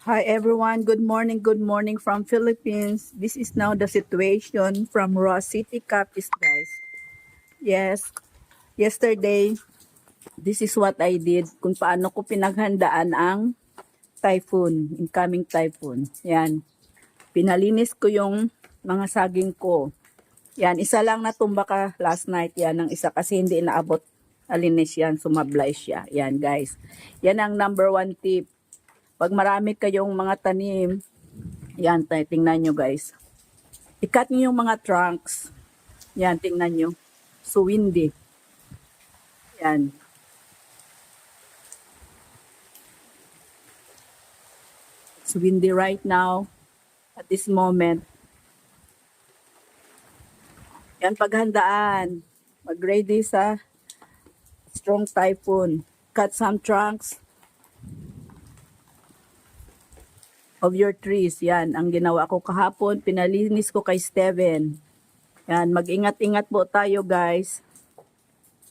Hi everyone, good morning from Philippines. This is now the situation from Ross City, Capiz, guys. Yes, yesterday, this is what I did kung paano ko pinaghandaan ang incoming typhoon. Yan, pinalinis ko yung mga saging ko. Yan, isa lang natumba ka last night yan, ang isa kasi hindi naabot alinis yan, sumablay siya. Yan guys, yan ang number 1 tip. Pag marami kayong mga tanim, yan, tingnan nyo guys. I-cut nyo yung mga trunks. Yan, tingnan nyo. So windy. Yan. It's windy right now. At this moment. Yan, paghandaan. Mag-ready sa strong typhoon. Cut some trunks of your trees. Yan, ang ginawa ko kahapon. Pinalinis ko kay Steven. Yan, mag-ingat-ingat po tayo guys.